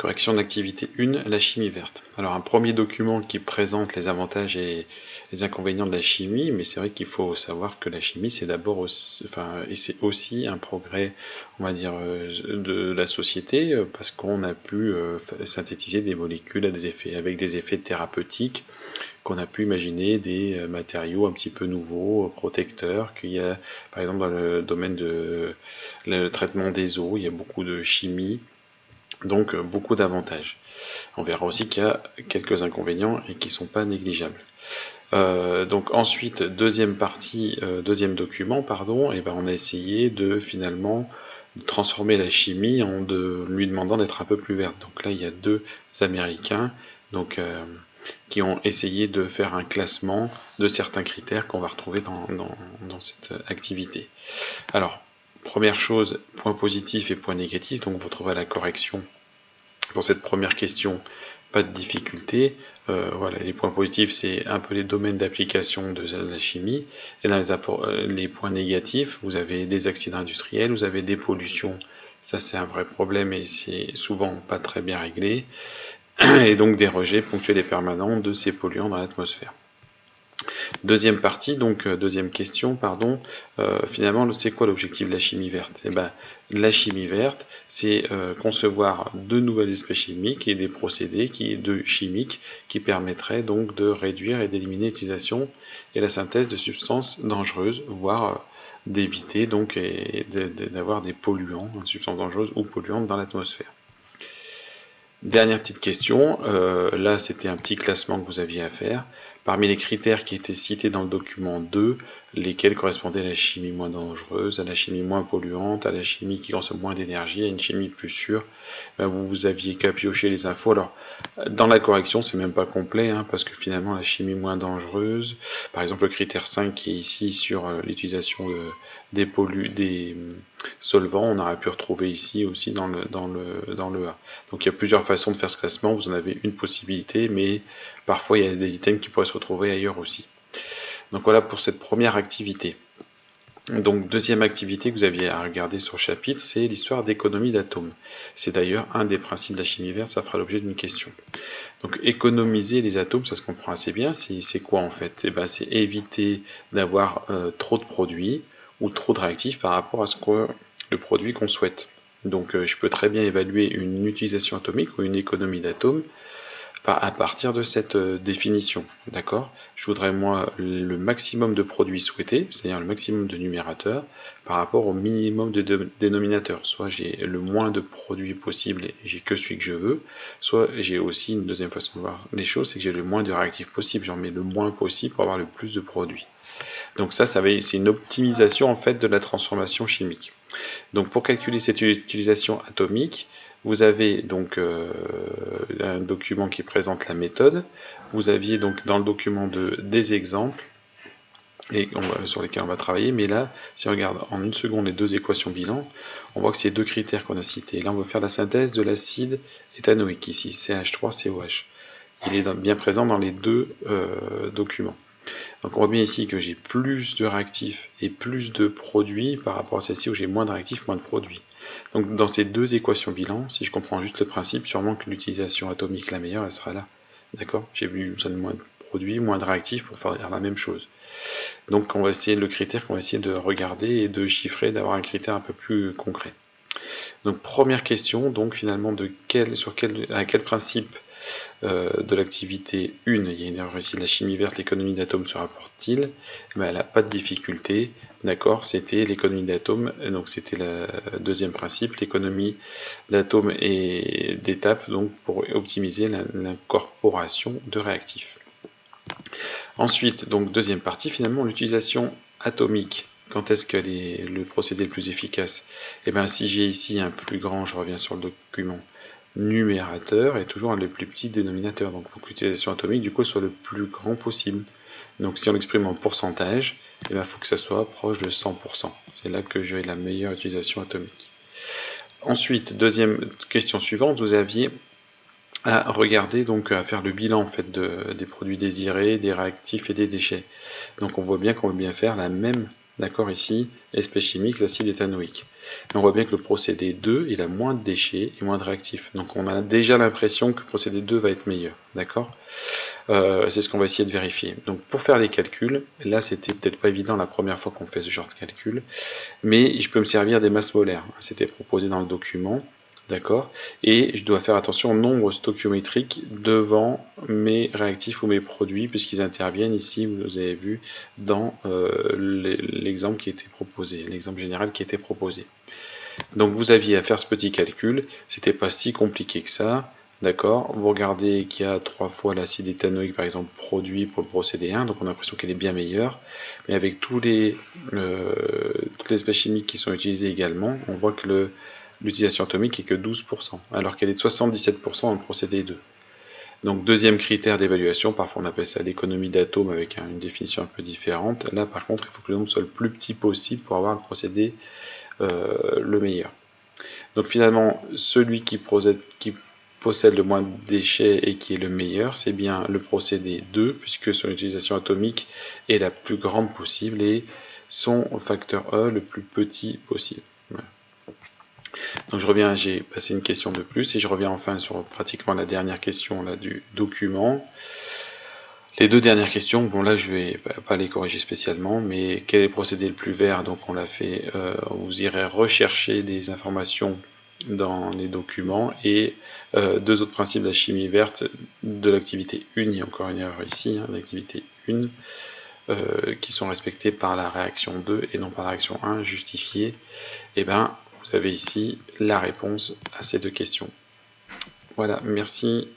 Correction d'activité 1, la chimie verte. Alors un premier document qui présente les avantages et les inconvénients de la chimie, mais c'est vrai qu'il faut savoir que la chimie c'est d'abord aussi, et c'est aussi un progrès, on va dire, de la société, parce qu'on a pu synthétiser des molécules avec des effets thérapeutiques, qu'on a pu imaginer des matériaux un petit peu nouveaux, protecteurs, qu'il y a par exemple dans le domaine de le traitement des eaux, il y a beaucoup de chimie. Donc beaucoup d'avantages. On verra aussi qu'il y a quelques inconvénients et qui ne sont pas négligeables. Donc ensuite, deuxième document, pardon, et ben on a essayé de finalement transformer la chimie en lui demandant d'être un peu plus verte. Donc là, il y a deux Américains qui ont essayé de faire un classement de certains critères qu'on va retrouver dans cette activité. Alors, première chose, point positif et point négatif, donc vous trouverez la correction pour cette première question, pas de difficulté. Voilà, les points positifs, c'est un peu les domaines d'application de la chimie. Et dans les points négatifs, vous avez des accidents industriels, vous avez des pollutions. Ça, c'est un vrai problème et c'est souvent pas très bien réglé. Et donc des rejets ponctuels et permanents de ces polluants dans l'atmosphère. Deuxième partie, donc deuxième question, pardon. Finalement, c'est quoi l'objectif de la chimie verte? Eh ben, la chimie verte, c'est concevoir de nouvelles espèces chimiques et des procédés chimiques qui permettraient donc de réduire et d'éliminer l'utilisation et la synthèse de substances dangereuses, voire d'éviter donc d'avoir des polluants, substances dangereuses ou polluantes dans l'atmosphère. Dernière petite question, là c'était un petit classement que vous aviez à faire. Parmi les critères qui étaient cités dans le document 2, lesquels correspondaient à la chimie moins dangereuse, à la chimie moins polluante, à la chimie qui consomme moins d'énergie, à une chimie plus sûre, ben vous aviez qu'à piocher les infos. Alors, dans la correction, c'est même pas complet, hein, parce que finalement, la chimie moins dangereuse, par exemple le critère 5 qui est ici sur l'utilisation des solvants, on aurait pu retrouver ici aussi dans le A. Donc il y a plusieurs façons de faire ce classement, vous en avez une possibilité, mais parfois il y a des items qui pourraient se retrouver ailleurs aussi. Donc voilà pour cette première activité. Donc deuxième activité que vous aviez à regarder sur le chapitre, c'est l'histoire d'économie d'atomes. C'est d'ailleurs un des principes de la chimie verte, ça fera l'objet d'une question. Donc économiser les atomes, ça se comprend assez bien, c'est quoi en fait? Eh ben, c'est éviter d'avoir trop de produits ou trop de réactifs par rapport à le produit qu'on souhaite. Donc je peux très bien évaluer une utilisation atomique ou une économie d'atomes à partir de cette définition, d'accord? Je voudrais moi le maximum de produits souhaités, c'est-à-dire le maximum de numérateurs, par rapport au minimum de dénominateurs. Soit j'ai le moins de produits possible et j'ai que celui que je veux, soit j'ai aussi une deuxième façon de voir les choses, c'est que j'ai le moins de réactifs possible, j'en mets le moins possible pour avoir le plus de produits. Donc ça c'est une optimisation en fait de la transformation chimique. Donc pour calculer cette utilisation atomique, vous avez donc un document qui présente la méthode. Vous aviez donc dans le document des exemples sur lesquels on va travailler. Mais là, si on regarde en une seconde les deux équations bilan, on voit que c'est deux critères qu'on a cités. Là, on va faire la synthèse de l'acide éthanoïque, ici CH3COH. Il est bien présent dans les deux documents. Donc on voit bien ici que j'ai plus de réactifs et plus de produits par rapport à celle-ci où j'ai moins de réactifs, moins de produits. Donc dans ces deux équations bilan, si je comprends juste le principe, sûrement que l'utilisation atomique la meilleure, elle sera là. D'accord? J'ai besoin de moins de produits, moins de réactifs pour faire la même chose. Donc on va essayer le critère qu'on va essayer de regarder et de chiffrer, d'avoir un critère un peu plus concret. Donc première question, donc finalement à quel principe de l'activité 1, il y a une erreur ici, la chimie verte, l'économie d'atomes se rapporte-t-il? Ben, elle n'a pas de difficulté, d'accord, c'était l'économie d'atomes, donc c'était le deuxième principe, l'économie d'atomes et d'étapes, donc pour optimiser l'incorporation de réactifs. Ensuite, donc deuxième partie, finalement, l'utilisation atomique. Quand est-ce qu'elle est le procédé le plus efficace? Et bien si j'ai ici un plus grand, je reviens sur le document, numérateur et toujours le plus petit dénominateur. Donc il faut que l'utilisation atomique du coup soit le plus grand possible. Donc si on l'exprime en pourcentage, il faut que ça soit proche de 100%. C'est là que j'ai la meilleure utilisation atomique. Ensuite, deuxième question suivante, vous aviez à regarder, donc à faire le bilan en fait des produits désirés, des réactifs et des déchets. Donc on voit bien qu'on veut bien faire la même d'accord, ici, espèce chimique, l'acide éthanoïque. Et on voit bien que le procédé 2, il a moins de déchets et moins de réactifs. Donc on a déjà l'impression que le procédé 2 va être meilleur, d'accord. C'est ce qu'on va essayer de vérifier. Donc pour faire les calculs, là c'était peut-être pas évident la première fois qu'on fait ce genre de calcul, mais je peux me servir des masses molaires. C'était proposé dans le document, d'accord. Et je dois faire attention au nombre stoichiométrique devant mes réactifs ou mes produits, puisqu'ils interviennent ici, vous avez vu, dans l'exemple qui était proposé, l'exemple général qui était proposé. Donc vous aviez à faire ce petit calcul, c'était pas si compliqué que ça, d'accord. Vous regardez qu'il y a 3 fois l'acide éthanoïque par exemple produit pour le procédé 1, donc on a l'impression qu'elle est bien meilleure, mais avec toutes les espèces chimiques qui sont utilisées également, on voit que l'utilisation atomique est que 12%, alors qu'elle est de 77% dans le procédé 2. Donc deuxième critère d'évaluation, parfois on appelle ça l'économie d'atomes avec une définition un peu différente. Là par contre il faut que le nombre soit le plus petit possible pour avoir le procédé le meilleur. Donc finalement, celui qui possède le moins de déchets et qui est le meilleur, c'est bien le procédé 2, puisque son utilisation atomique est la plus grande possible et son facteur E le plus petit possible. Voilà. Donc je reviens, j'ai passé une question de plus et je reviens enfin sur pratiquement la dernière question là, du document. Les deux dernières questions, bon là je vais pas les corriger spécialement, mais quel est le procédé le plus vert? Donc on l'a fait, vous irez rechercher des informations dans les documents et deux autres principes de la chimie verte de l'activité 1, il y a encore une erreur ici, hein, l'activité 1, qui sont respectés par la réaction 2 et non par la réaction 1 justifiée. Et bien vous avez ici la réponse à ces deux questions. Voilà, merci.